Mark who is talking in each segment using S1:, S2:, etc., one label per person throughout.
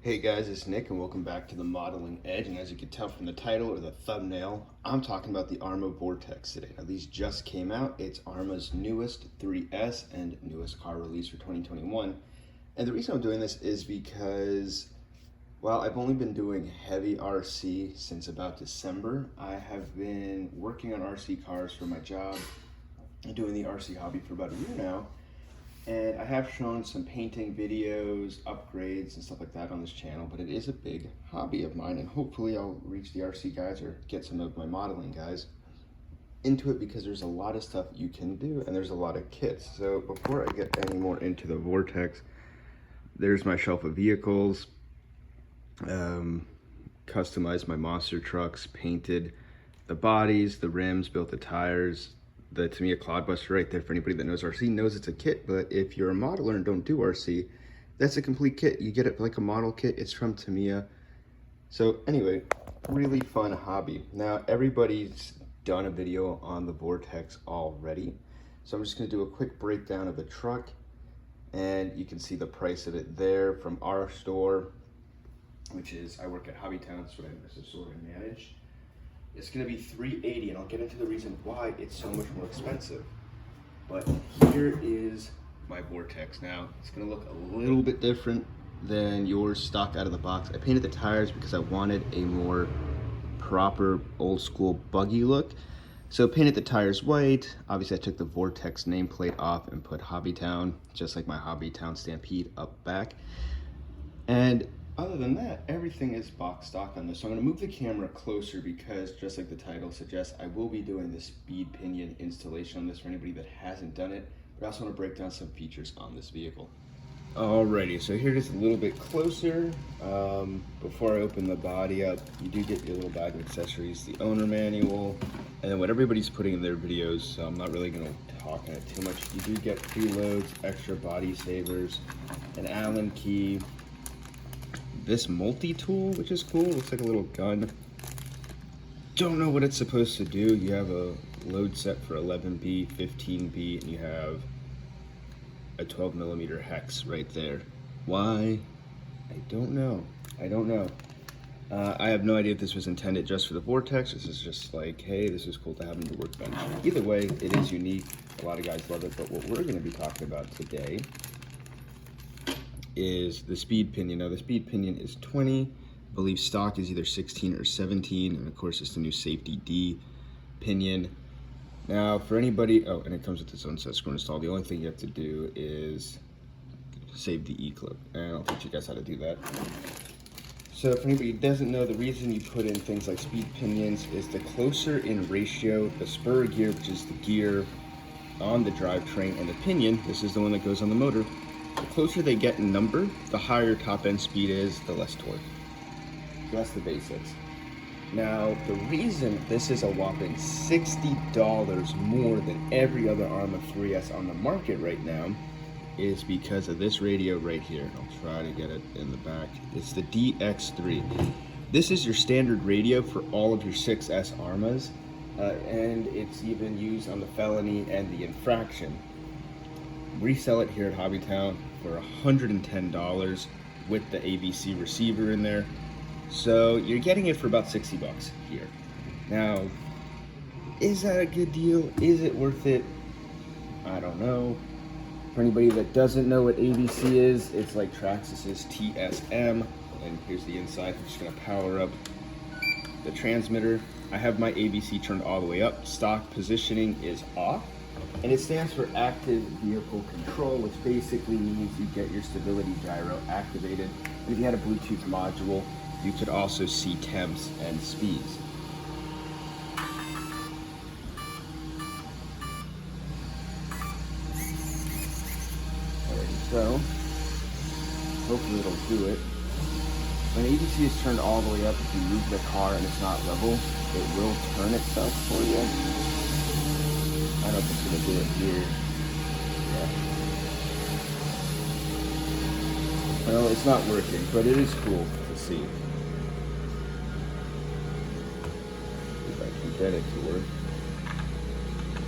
S1: Hey guys, it's Nick and welcome back to the Modeling Edge. And as you can tell from the title or the thumbnail, I'm talking about the Arrma Vorteks today. Now these just came out. It's Arrma's newest 3S and newest car release for 2021. And the reason I'm doing this is because, well, I've only been doing heavy RC since about December. I have been working on RC cars for my job and doing the RC hobby for about a year now. And I have shown some painting videos, upgrades, and stuff like that on this channel, but it is a big hobby of mine, and hopefully I'll reach the RC guys or get some of my modeling guys into it because there's a lot of stuff you can do, and there's a lot of kits. So before I get any more into the Vortex, there's my shelf of vehicles, customized my monster trucks, painted the bodies, the rims, built the tires. The Tamiya Cloudbuster right there, for anybody that knows RC knows it's a kit, but if you're a modeler and don't do RC, that's a complete kit. You get it like a model kit. It's from Tamiya. So anyway, really fun hobby. Now everybody's done a video on the Vortex already, so I'm just going to do a quick breakdown of the truck, and you can see the price of it there from our store, which is, I work at Hobbytown, that's what I sort of manage. It's going to be $380, and I'll get into the reason why it's so much more expensive. But here is my Vortex. Now, it's going to look a little bit different than yours stock out of the box. I painted the tires because I wanted a more proper old school buggy look. So painted the tires white. Obviously I took the Vortex nameplate off and put Hobbytown, just like my Hobbytown Stampede, up back. And other than that, everything is box stock on this. So I'm going to move the camera closer because, just like the title suggests, I will be doing the speed pinion installation on this for anybody that hasn't done it. But I also want to break down some features on this vehicle. Alrighty, so here it is a little bit closer. Before I open the body up, you do get your little bag of accessories, the owner manual, and then what everybody's putting in their videos, so I'm not really going to talk on it too much. You do get preloads, extra body savers, an Allen key, this multi-tool, which is cool. Looks like a little gun. Don't know what it's supposed to do. You have a load set for 11B, 15B, and you have a 12mm hex right there. Why? I don't know. I have no idea if this was intended just for the Vortex. This is just like, hey, this is cool to have in the workbench. Either way, it is unique. A lot of guys love it, but what we're going to be talking about today is the speed pinion. Now the speed pinion is 20, I believe stock is either 16 or 17, and of course it's the new safety D pinion. Now for anybody, oh, and it comes with its own set screw install. The only thing you have to do is save the E-clip, and I'll teach you guys how to do that. So if anybody doesn't know, the reason you put in things like speed pinions is the closer in ratio the spur gear, which is the gear on the drivetrain, and the pinion, this is the one that goes on the motor, the closer they get in number, the higher top end speed is, the less torque. So that's the basics. Now, the reason this is a whopping $60 more than every other Arrma 3S on the market right now is because of this radio right here. I'll try to get it in the back. It's the DX3. This is your standard radio for all of your 6S Arrmas, and it's even used on the felony and the infraction. Resell it here at Hobbytown for $110 with the ABC receiver in there. So you're getting it for about 60 bucks here. Now, is that a good deal? Is it worth it? I don't know. For anybody that doesn't know what ABC is, it's like Traxxas's TSM. And here's the inside. I'm just gonna power up the transmitter. I have my ABC turned all the way up. Stock positioning is off. And it stands for active vehicle control, which basically means you get your stability gyro activated. And if you had a Bluetooth module, you could also see temps and speeds. Alrighty, so hopefully it'll do it. When ABC is turned all the way up, if you move the car and it's not level, it will turn itself for you. I don't think it's gonna do it here. Yeah. Well, it's not working, but it is cool to see. If I can get it to work.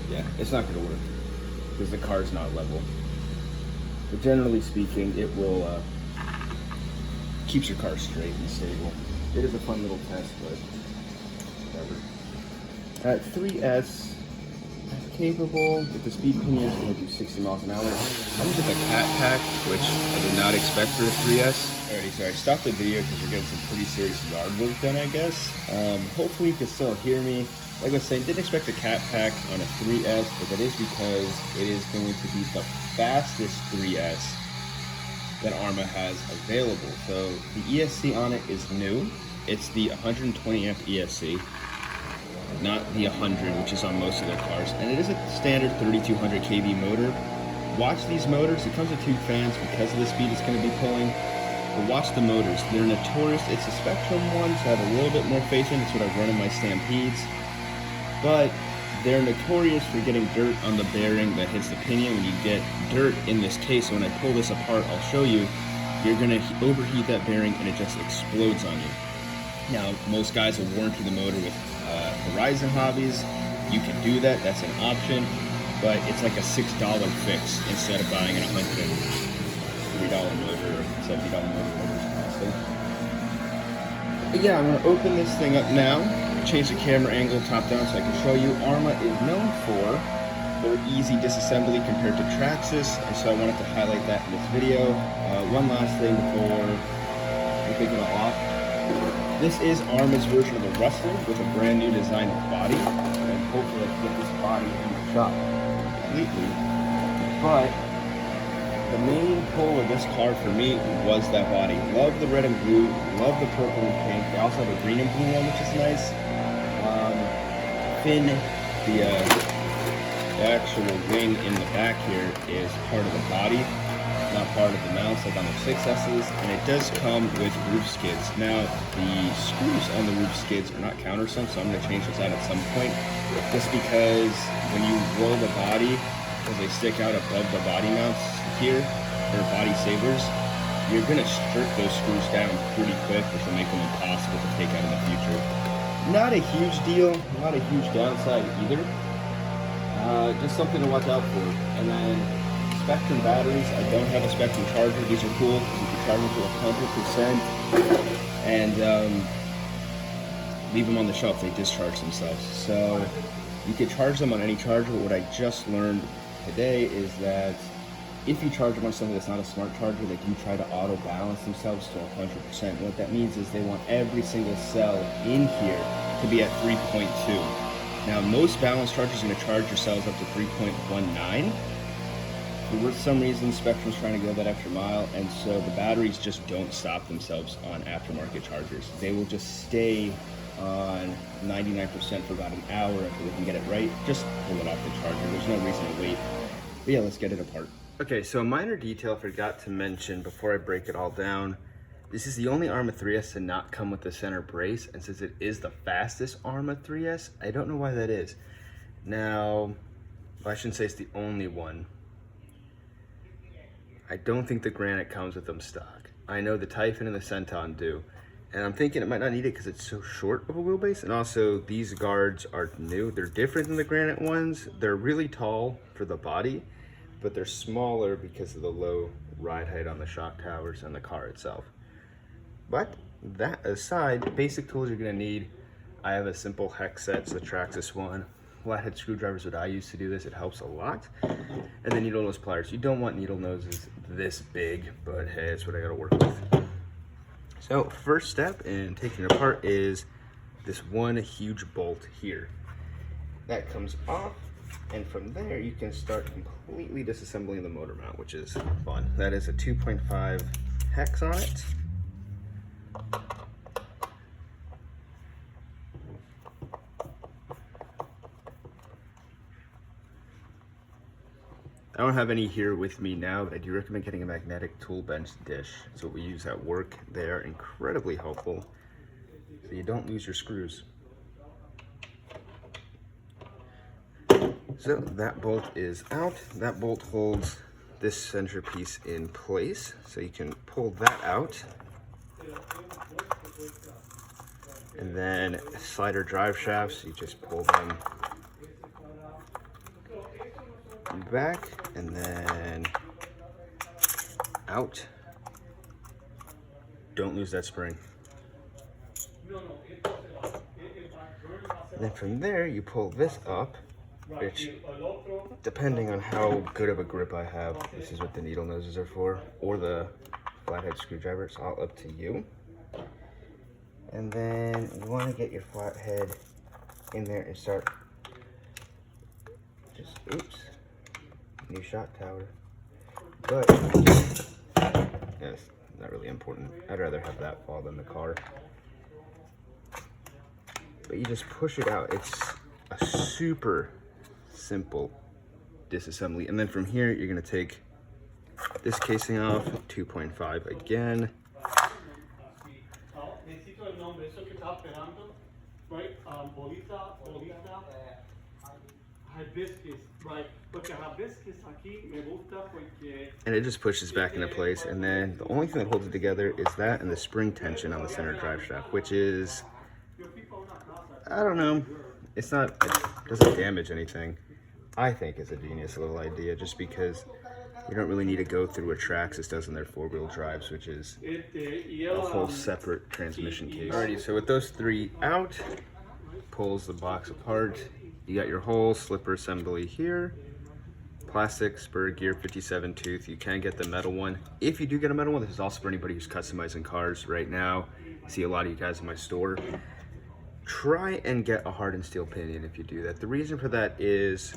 S1: Yeah, it's not gonna work because the car's not level. But generally speaking, it will keep keeps your car straight and stable. It is a fun little test, but whatever. 3S capable with the speed pinions, going to do 60 miles an hour. I'm using the cat pack, which I did not expect for the 3S. Alrighty, so I stopped the video because we're getting some pretty serious yard work done, I guess. Hopefully you can still hear me. Like I was saying, didn't expect a cat pack on a 3S, but that is because it is going to be the fastest 3S that Arrma has available. So the ESC on it is new. It's the 120 amp ESC, not the 100, which is on most of their cars. And it is a standard 3200 kV motor. Watch these motors. It comes with 2 fans because of the speed it's going to be pulling. But watch the motors. They're notorious. It's a Spectrum one, so I have a little bit more faith in. It's what I've run in my Stampedes. But they're notorious for getting dirt on the bearing that hits the pinion. When you get dirt in this case, when I pull this apart, I'll show you, you're going to overheat that bearing and it just explodes on you. Now, most guys will warranty the motor with Horizon Hobbies. You can do that, that's an option, but it's like a $6 fix instead of buying an $103 motor or $70 motor. But yeah, I'm going to open this thing up now. Change the camera angle top down so I can show you. Arrma is known for their easy disassembly compared to Traxxas, and so I wanted to highlight that in this video. One last thing before we kick it all off. This is Arrma's version of the Rustler with a brand new design body, and hopefully I can get this body in the shop completely. But the main pull of this car for me was that body. Love the red and blue, love the purple and pink. They also have a green and blue one, which is nice. Fin, the actual wing in the back here is part of the body, not part of the mounts like on the 6S's, and it does come with roof skids. Now, the screws on the roof skids are not countersunk, so I'm going to change those out at some point, just because when you roll the body, because they stick out above the body mounts here, or body savers, you're going to strip those screws down pretty quick, which will make them impossible to take out in the future. Not a huge deal, not a huge downside either. Just something to watch out for. And then Spectrum batteries, I don't have a Spectrum charger. These are cool because you can charge them to 100% and leave them on the shelf. They discharge themselves. So you can charge them on any charger. But what I just learned today is that if you charge them on something that's not a smart charger, they can try to auto balance themselves to 100%. What that means is they want every single cell in here to be at 3.2. Now, most balance chargers are going to charge your cells up to 3.19. For some reason, Spectrum's trying to go that extra mile, and so the batteries just don't stop themselves on aftermarket chargers. They will just stay on 99% for about an hour until they can get it right. Just pull it off the charger. There's no reason to wait. But yeah, let's get it apart. Okay, so a minor detail I forgot to mention before I break it all down. This is the only Arrma 3S to not come with the center brace, and since it is the fastest Arrma 3S, I don't know why that is. Now, I shouldn't say it's the only one. I don't think the Granite comes with them stock. I know the Typhon and the Centon do, and I'm thinking it might not need it because it's so short of a wheelbase, and also these guards are new. They're different than the Granite ones. They're really tall for the body, but they're smaller because of the low ride height on the shock towers and the car itself. But that aside, basic tools you're gonna need. I have a simple hex set, it's the Traxxas one. Flathead screwdrivers, what I use to do this, it helps a lot. And then needle nose pliers. You don't want needle noses this big, but hey, it's what I gotta work with. So first step in taking it apart is this one huge bolt here. That comes off, and from there you can start completely disassembling the motor mount, which is fun. That is a 2.5 hex on it. I don't have any here with me now, but I do recommend getting a magnetic tool bench dish. That's what we use at work. They are incredibly helpful, so you don't lose your screws. So that bolt is out. That bolt holds this centerpiece in place, so you can pull that out. And then slider drive shafts, you just pull them back and then out. don't lose that spring. And then from there, you pull this up, which, depending on how good of a grip I have, this is what the needle noses are for, or the flathead screwdriver. It's all up to you. And then you want to get your flathead in there and start just, oops, new shot tower. But, yeah, it's not really important. I'd rather have that fall than the car. But you just push it out. It's a super simple disassembly. And then from here, you're gonna take this casing off, 2.5 again. And it just pushes back into place. And then the only thing that holds it together is that and the spring tension on the center drive shaft, which is, I don't know, it's not, it doesn't damage anything. I think it's a genius little idea, just because you don't really need to go through what Traxxas does in their four-wheel drives, which is a whole separate transmission case. Alrighty, so with those three out, pulls the box apart. You got your whole slipper assembly here. Plastic spur gear 57 tooth. You can get the metal one. If you do get a metal one, this is also for anybody who's customizing cars right now. I see a lot of you guys in my store. Try and get a hardened steel pinion if you do that. The reason for that is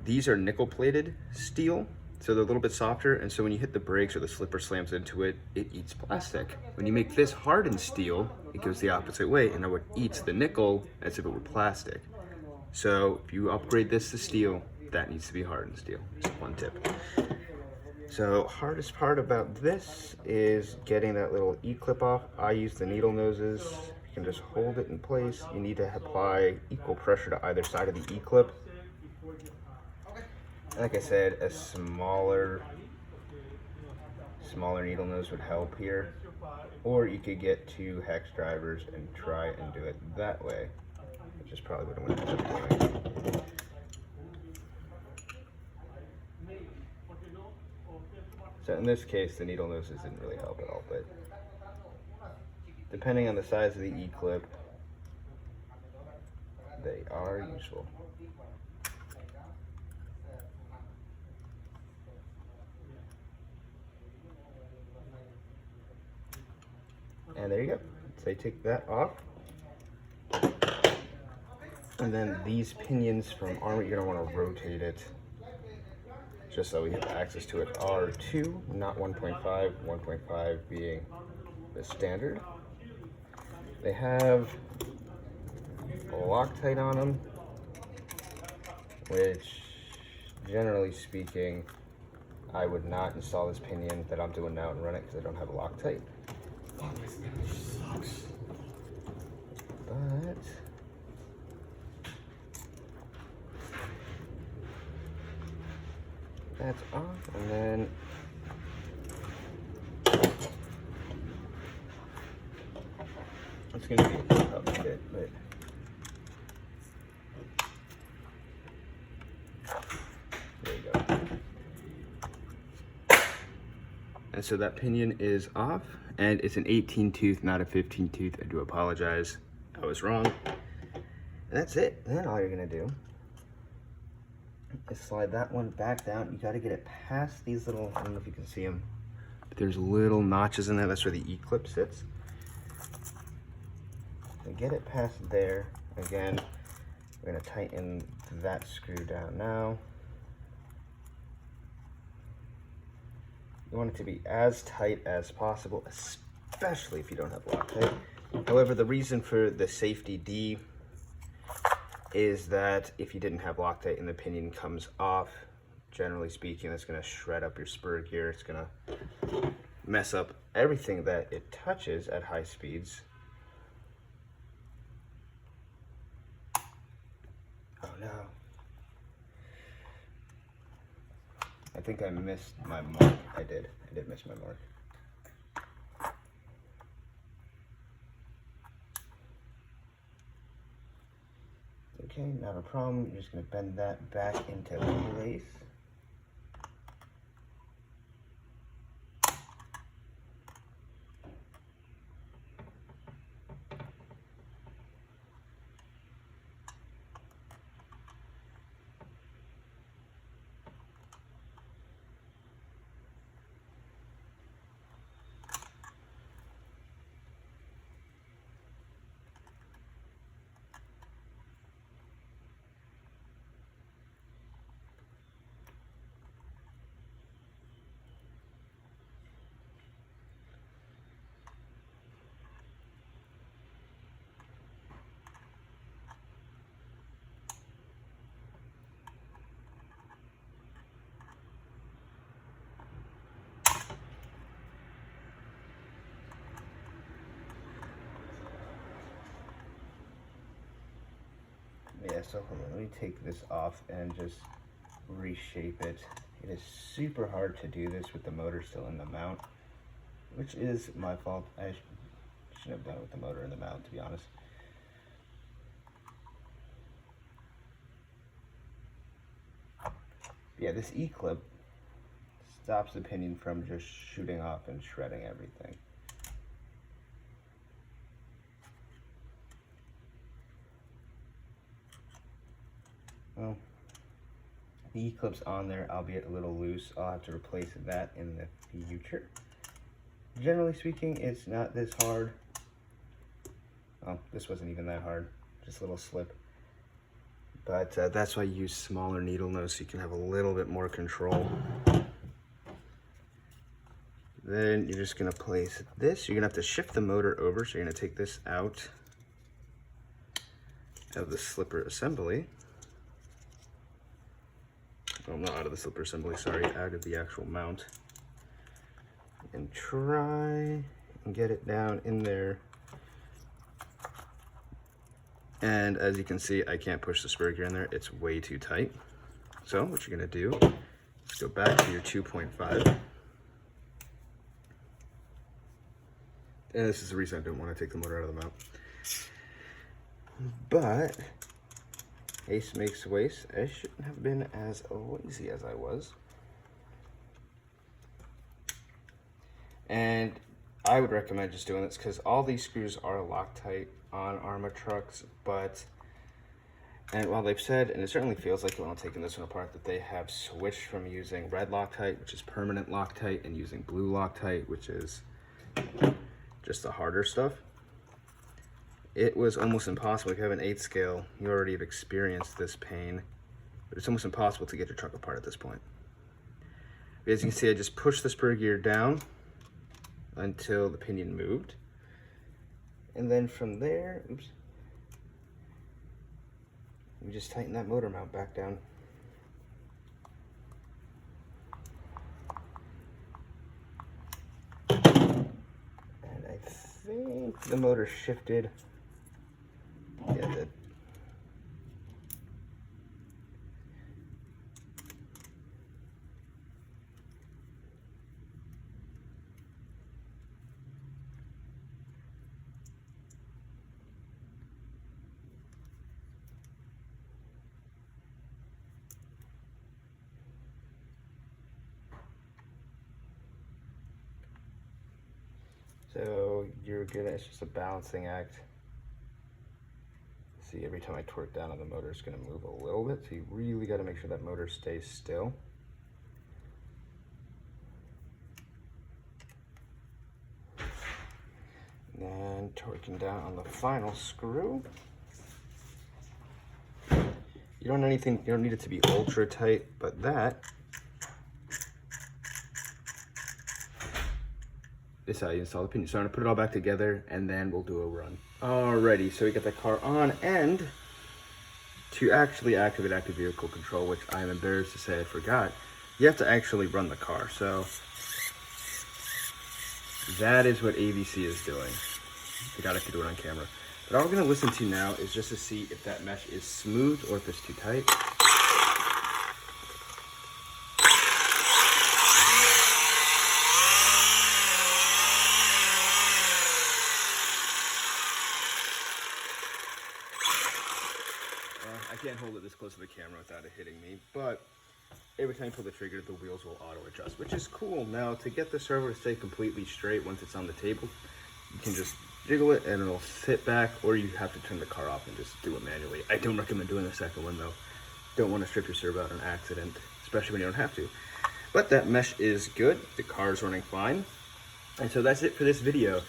S1: these are nickel plated steel, so they're a little bit softer, and so when you hit the brakes or the slipper slams into it, it eats plastic. When you make this hardened steel, it goes the opposite way, and now it eats the nickel as if it were plastic. So if you upgrade this to steel, that needs to be hardened steel. Just one tip. So hardest part about this is getting that little E-clip off. I use the needle noses. You can just hold it in place. You need to apply equal pressure to either side of the E-clip. Like I said, a smaller needle nose would help here. Or you could get two hex drivers and try and do it that way, which is probably what I'm going to end up doing. So in this case, the needle noses didn't really help at all, but depending on the size of the E-clip, they are useful. And there you go. So you take that off. And then these pinions from Arrma, you're gonna wanna rotate it just so we have access to it. Are 2, not 1.5, 1.5 being the standard. They have a Loctite on them, which generally speaking, I would not install this pinion that I'm doing now and run it because I don't have a Loctite. Oh, this sucks. But that's off, and then it's going to be a tough bit, but there you go. And so that pinion is off, and it's an 18 tooth, not a 15 tooth. I do apologize, I was wrong. And that's it. And then all you're gonna do is slide that one back down. You gotta get it past these little, I don't know if you can see them, but there's little notches in there. That's where the E-clip sits. So get it past there. Again, we're gonna tighten that screw down now. You want it to be as tight as possible, especially if you don't have Loctite. However, the reason for the safety D is that if you didn't have Loctite and the pinion comes off, generally speaking, that's going to shred up your spur gear. It's going to mess up everything that it touches at high speeds. Oh no. I think I missed my mark. I did miss my mark. Okay, not a problem. You're just going to bend that back into place. Yeah, so hold on, let me take this off and just reshape it. It is super hard to do this with the motor still in the mount, which is my fault. I shouldn't have done it with the motor in the mount, to be honest. Yeah, this E-clip stops the pinion from just shooting off and shredding everything. Well, the E-clip's on there, albeit a little loose. I'll have to replace that in the future. Generally speaking, it's not this hard. Oh, this wasn't even that hard, just a little slip. But that's why I use smaller needle nose, so you can have a little bit more control. Then you're just gonna place this. You're gonna have to shift the motor over, so you're gonna take this out of the slipper assembly. Well, not out of the slipper assembly, sorry, out of the actual mount. And try and get it down in there. And as you can see, I can't push the spur gear in there. It's way too tight. So what you're gonna do is go back to your 2.5. And this is the reason I don't want to take the motor out of the mount. But haste makes waste. I shouldn't have been as lazy as I was. And I would recommend just doing this because all these screws are Loctite on Arrma trucks, and while they've said, and it certainly feels like it when I'm taking this one apart, that they have switched from using red Loctite, which is permanent Loctite, and using blue Loctite, which is just the harder stuff. It was almost impossible. If you have an 8 scale, you already have experienced this pain, but it's almost impossible to get your truck apart at this point. As you can see, I just pushed the spur gear down until the pinion moved. And then from there, oops, we just tighten that motor mount back down. And I think the motor shifted. Yeah, it did. So you're gonna, it's just a balancing act. See, every time I torque down on the motor, it's gonna move a little bit. So you really gotta make sure that motor stays still. And then torquing down on the final screw. You don't need it to be ultra tight, but that is how you install the pinion. So I'm gonna put it all back together and then we'll do a run. Alrighty, so we got the car on, and to actually activate active vehicle control, which I'm embarrassed to say I forgot, you have to actually run the car. So that is what AVC is doing. I forgot I could do it on camera. But all we're gonna listen to now is just to see if that mesh is smooth or if it's too tight. I can't hold it this close to the camera without it hitting me, but every time you pull the trigger, the wheels will auto adjust, which is cool. Now, to get the servo to stay completely straight once it's on the table, you can just jiggle it and it'll sit back, or you have to turn the car off and just do it manually. I don't recommend doing the second one though. Don't want to strip your servo out on accident, especially when you don't have to. But that mesh is good. The car is running fine. And so that's it for this video.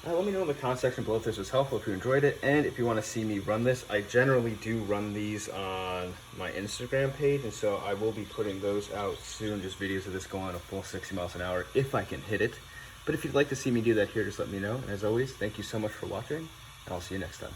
S1: Let me know in the comment section below if this was helpful, if you enjoyed it, and if you want to see me run this. I generally do run these on my Instagram page, and so I will be putting those out soon, just videos of this going a full 60 miles an hour if I can hit it. But if you'd like to see me do that here, just let me know. And as always, thank you so much for watching, and I'll see you next time.